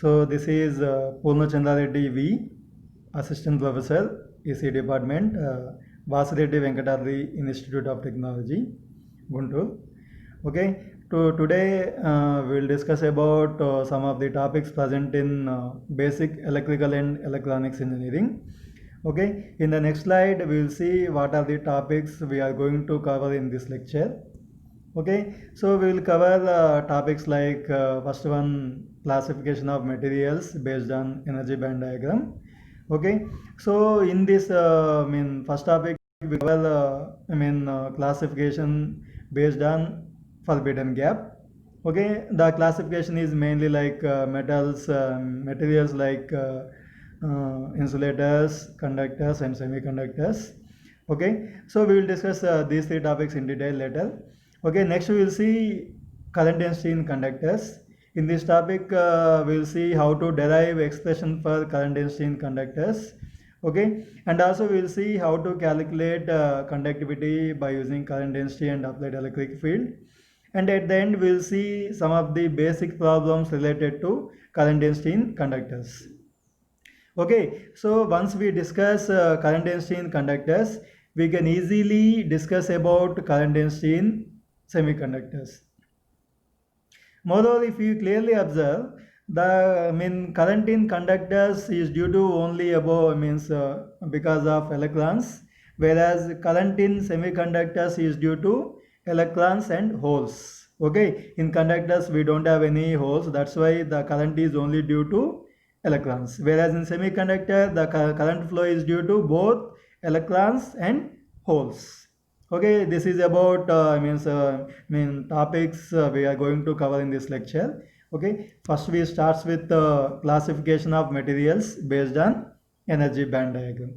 So this is Purnachandra Reddy V, Assistant Professor, EC Department, Vasireddy Venkatadri Institute of Technology, Guntur. Okay, today we'll discuss about some of the topics present in basic electrical and electronics engineering. Okay, in the next slide we will see what are the topics we are going to cover in this lecture. Okay, so we will cover topics like first one, classification of materials based on energy band diagram. Okay, so in this first topic we cover classification based on forbidden gap. Okay, the classification is mainly like materials like insulators, conductors and semiconductors. Okay, so we will discuss these three topics in detail later. Okay, next we will see current density in conductors. In this topic, we will see how to derive expression for current density in conductors. Okay, and also we will see how to calculate conductivity by using current density and applied electric field. And at the end, we will see some of the basic problems related to current density in conductors. Okay, so once we discuss current density in conductors, we can easily discuss about current density in semiconductors. Moreover, if you clearly observe, the current in conductors is due to only about because of electrons, whereas current in semiconductors is due to electrons and holes. Okay, in conductors we don't have any holes, that's why the current is only due to electrons, whereas in semiconductor the current flow is due to both electrons and holes. Okay, this is about topics we are going to cover in this lecture. Okay, first we starts with classification of materials based on energy band diagram.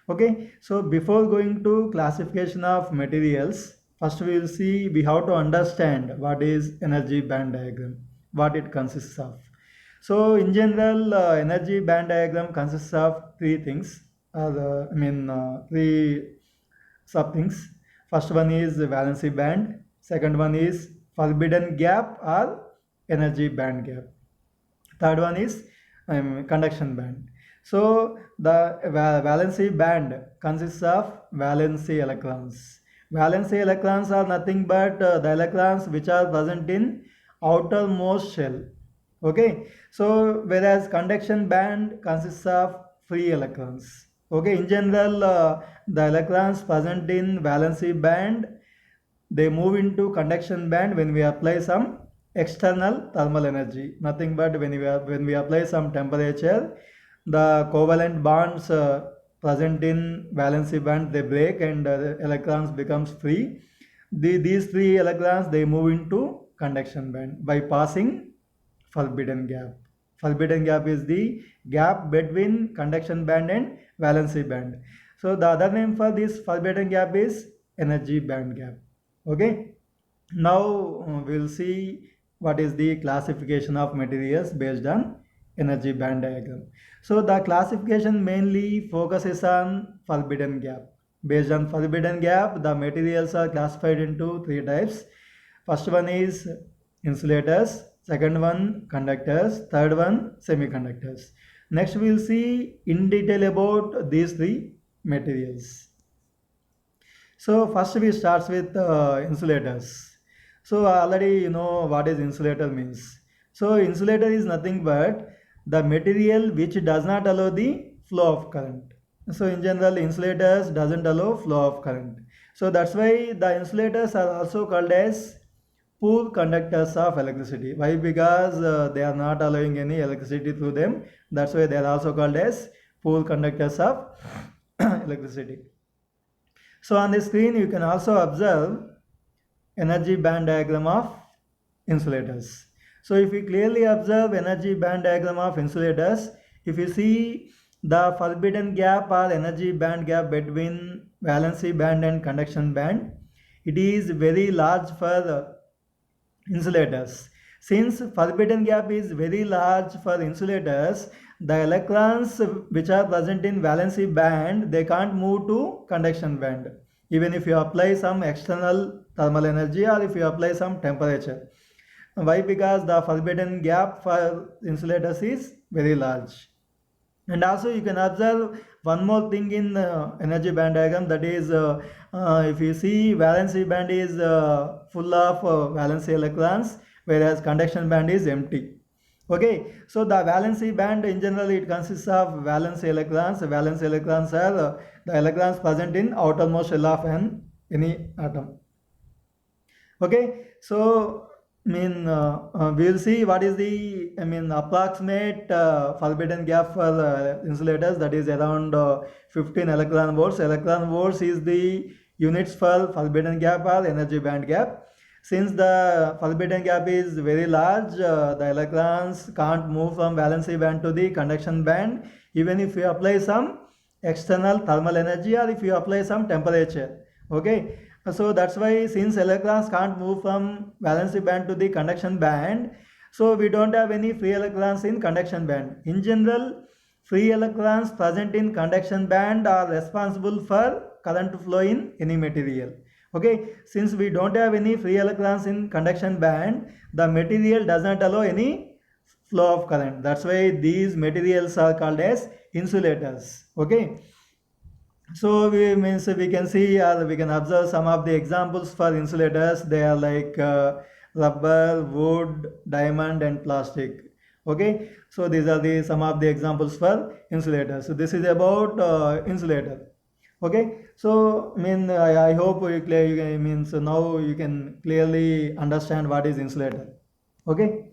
Okay, so before going to classification of materials, first we will see we have to understand what is energy band diagram, what it consists of. So in general, energy band diagram consists of three things, three sub things. First one is valency band, second one is forbidden gap or energy band gap. Third one is conduction band. So the valency band consists of valency electrons. Valency electrons are nothing but the electrons which are present in outermost shell. Okay, so whereas conduction band consists of free electrons. Okay, in general, the electrons present in valency band, they move into conduction band when we apply some external thermal energy. Nothing but when we apply some temperature, the covalent bonds present in valency band, they break and the electrons becomes free. These three electrons, they move into conduction band by passing forbidden gap. Forbidden gap is the gap between conduction band and valency band. So the other name for this forbidden gap is energy band gap. Okay. Now we'll see what is the classification of materials based on energy band diagram. So the classification mainly focuses on forbidden gap. Based on forbidden gap, the materials are classified into three types. First one is insulators, second one conductors, third one semiconductors. Next we will see in detail about these three materials. So first we starts with insulators. So already you know what is insulator means. So insulator is nothing but the material which does not allow the flow of current. So in general insulators doesn't allow flow of current. So that's why the insulators are also called as poor conductors of electricity. Why? Because they are not allowing any electricity through them. That's why they are also called as poor conductors of electricity. So on the screen you can also observe energy band diagram of insulators. So if you clearly observe energy band diagram of insulators, if you see the forbidden gap or energy band gap between valency band and conduction band, it is very large for insulators. Since forbidden gap is very large for insulators, the electrons which are present in valency band, they can't move to conduction band. Even if you apply some external thermal energy or if you apply some temperature. Why? Because the forbidden gap for insulators is very large. And also you can observe one more thing in energy band diagram, that is if you see valency band is full of valency electrons, whereas conduction band is empty. Okay, so the valency band in general it consists of valency electrons. Valence electrons are the electrons present in outermost shell of any atom. Okay, so we'll see what is the approximate forbidden gap for insulators, that is around 15 electron volts. Electron volts is the units for forbidden gap or energy band gap. Since the forbidden gap is very large, the electrons can't move from valency band to the conduction band, even if you apply some external thermal energy or if you apply some temperature. Okay, so that's why, since electrons can't move from valency band to the conduction band, so we don't have any free electrons in conduction band. In general, free electrons present in conduction band are responsible for current flow in any material. Okay, since we don't have any free electrons in conduction band, the material does not allow any flow of current. That's why these materials are called as insulators. Okay, so we can see, or we can observe some of the examples for insulators. They are like rubber, wood, diamond, and plastic. Okay, so these are the some of the examples for insulators. So this is about insulator. Okay, so I hope you clear. So now you can clearly understand what is insulator. Okay,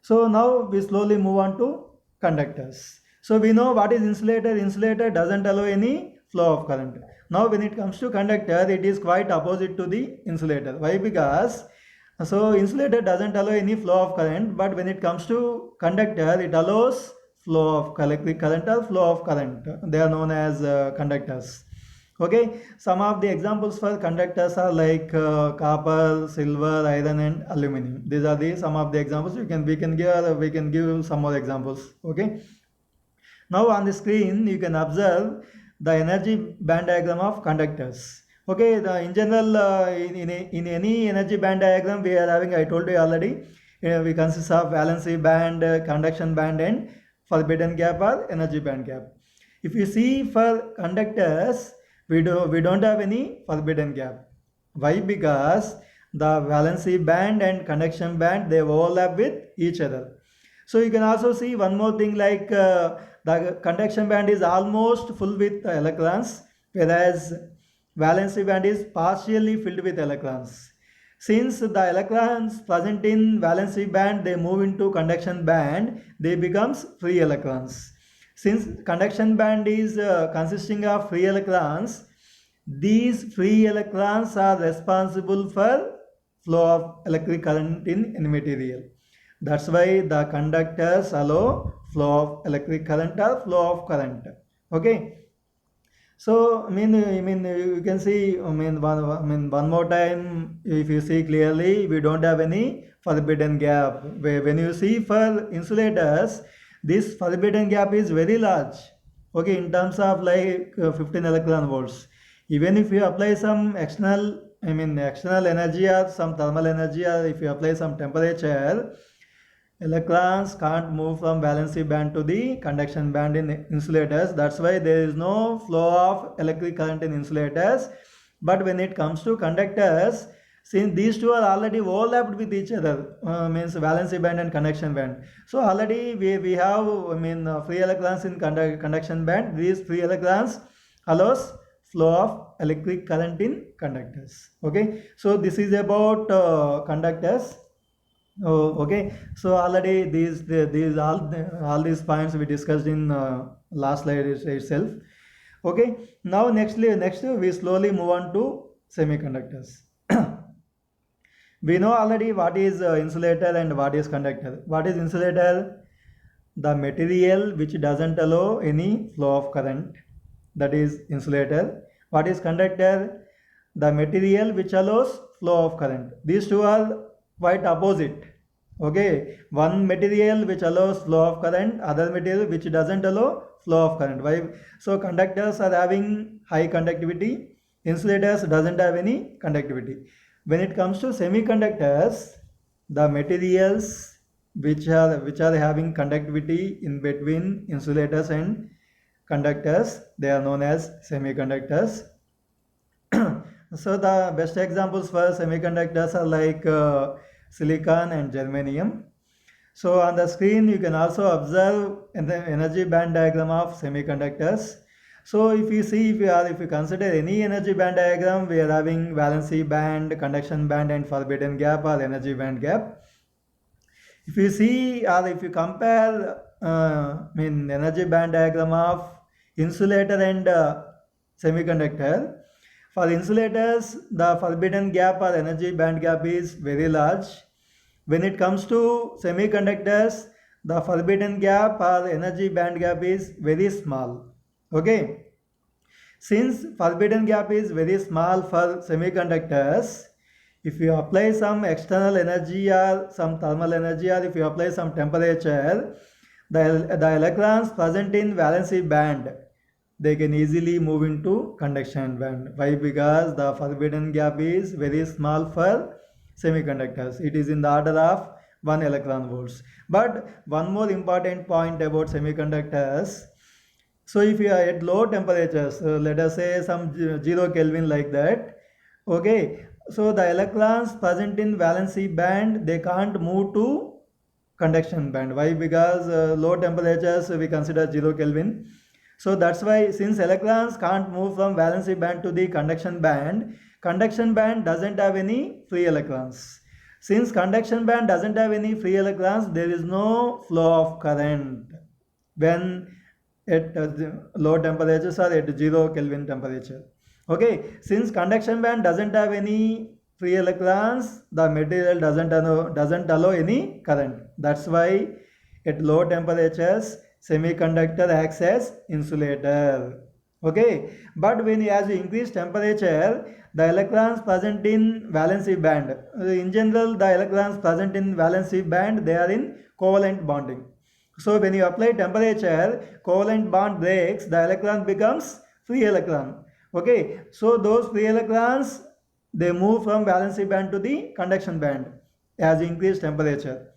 so now we slowly move on to conductors. So we know what is insulator. Insulator doesn't allow any flow of current. Now when it comes to conductor, it is quite opposite to the insulator. Why? Because so insulator doesn't allow any flow of current, but when it comes to conductor, it allows flow of electric current or flow of current. They are known as conductors. Okay, some of the examples for conductors are like copper, silver, iron, and aluminum. These are the some of the examples. We can give some more examples. Okay, now on the screen you can observe the energy band diagram of conductors. Okay, in general, in any energy band diagram we are having, I told you already, we consist of valency band, conduction band, and forbidden gap or energy band gap. If you see for conductors, we don't have any forbidden gap. Why? Because the valency band and conduction band, they overlap with each other. So you can also see one more thing, like the conduction band is almost full with electrons, whereas valency band is partially filled with electrons. Since the electrons present in valency band, they move into conduction band, they becomes free electrons. Since conduction band is consisting of free electrons, these free electrons are responsible for flow of electric current in any material. That's why the conductors allow flow of electric current or flow of current. Okay. So you can see, one more time, if you see clearly, we don't have any forbidden gap. When you see for insulators, this forbidden gap is very large. Okay, in terms of like 15 electron volts. Even if you apply some external energy or some thermal energy, or if you apply some temperature, electrons can't move from valency band to the conduction band in insulators. That's why there is no flow of electric current in insulators. But when it comes to conductors, since these two are already overlapped with each other, means valency band and conduction band. So already we have free electrons in conduction band. These free electrons allows flow of electric current in conductors. Okay, so this is about conductors. Oh, okay. So already these all these points we discussed in last slide itself. Okay. Now next we slowly move on to semiconductors. We know already what is insulator and what is conductor. What is insulator? The material which doesn't allow any flow of current, that is insulator. What is conductor? The material which allows flow of current. These two are quite opposite. Okay, one material which allows flow of current, other material which doesn't allow flow of current. Why? So conductors are having high conductivity, insulators doesn't have any conductivity. When it comes to semiconductors, the materials which are having conductivity in between insulators and conductors, they are known as semiconductors. So the best examples for semiconductors are like silicon and germanium. So on the screen you can also observe in the energy band diagram of semiconductors. So if you see, if you consider any energy band diagram, we are having valency band, conduction band, and forbidden gap or energy band gap. If you see, or if you compare, energy band diagram of insulator and semiconductor. For insulators, the forbidden gap or energy band gap is very large. When it comes to semiconductors, the forbidden gap or energy band gap is very small. Okay. Since forbidden gap is very small for semiconductors, if you apply some external energy or some thermal energy, or if you apply some temperature, the electrons present in valency band, they can easily move into conduction band. Why? Because the forbidden gap is very small for semiconductors. It is in the order of 1 electron volts. But one more important point about semiconductors. So if you are at low temperatures, let us say some 0 Kelvin like that, okay, so the electrons present in valency band, they can't move to conduction band. Why? Because low temperatures we consider 0 Kelvin. So that's why, since electrons can't move from valency band to the conduction band doesn't have any free electrons. Since conduction band doesn't have any free electrons, there is no flow of current when at low temperatures or at 0 Kelvin temperature. Okay, since conduction band doesn't have any free electrons, the material doesn't allow any current. That's why at low temperatures semiconductor acts as insulator. Okay, but as you increase temperature, the electrons present in valency band, in general the electrons present in valency band, they are in covalent bonding. So when you apply temperature, covalent bond breaks, the electron becomes free electron. Okay, so those free electrons, they move from valency band to the conduction band as increased temperature.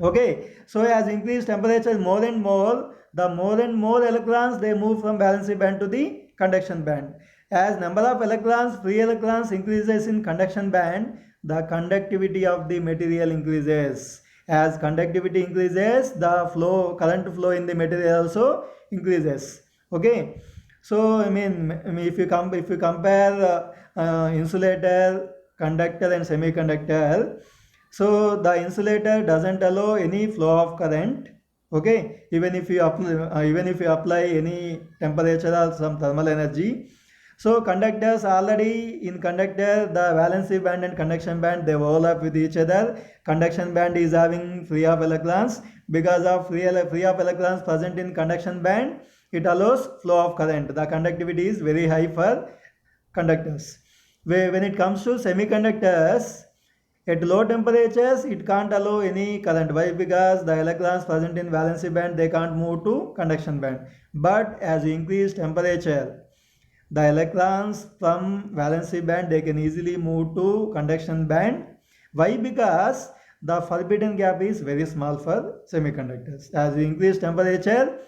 Okay, so as increased temperature more and more, the more and more electrons, they move from valency band to the conduction band. As number of electrons, free electrons increases in conduction band, the conductivity of the material increases. As conductivity increases, the current flow in the material also increases. Okay, so if you compare insulator, conductor, and semiconductor, so the insulator doesn't allow any flow of current. Okay, even if you apply any temperature or some thermal energy. So conductors, already in conductor, the valency band and conduction band, they overlap with each other. Conduction band is having free of electrons. Because of free of electrons present in conduction band, it allows flow of current. The conductivity is very high for conductors. When it comes to semiconductors, at low temperatures, it can't allow any current. Why? Because the electrons present in valency band, they can't move to conduction band. But as you increase temperature, the electrons from valency band, they can easily move to conduction band. Why? Because the forbidden gap is very small for semiconductors. As you increase temperature,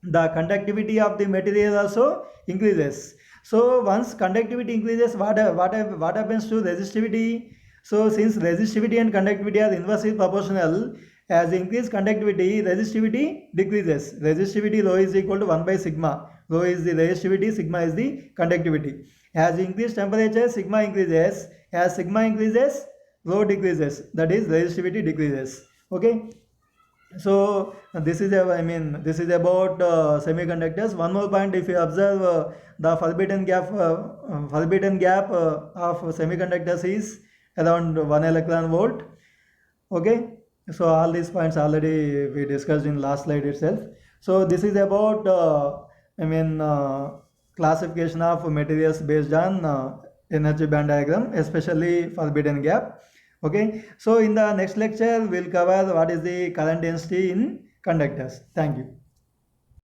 the conductivity of the material also increases. So once conductivity increases, what happens to resistivity? So since resistivity and conductivity are inversely proportional, as increased conductivity, resistivity decreases. Resistivity rho is equal to 1 by sigma. Rho is the resistivity, sigma is the conductivity. As increased temperature, sigma increases. As sigma increases, rho decreases. That is, resistivity decreases. Okay. So this is this is about semiconductors. One more point: if you observe the forbidden gap of semiconductors is around 1 electron volt. Okay, so all these points already we discussed in last slide itself. So this is about classification of materials based on energy band diagram, especially forbidden gap. Okay, so in the next lecture we'll cover what is the current density in conductors. Thank you.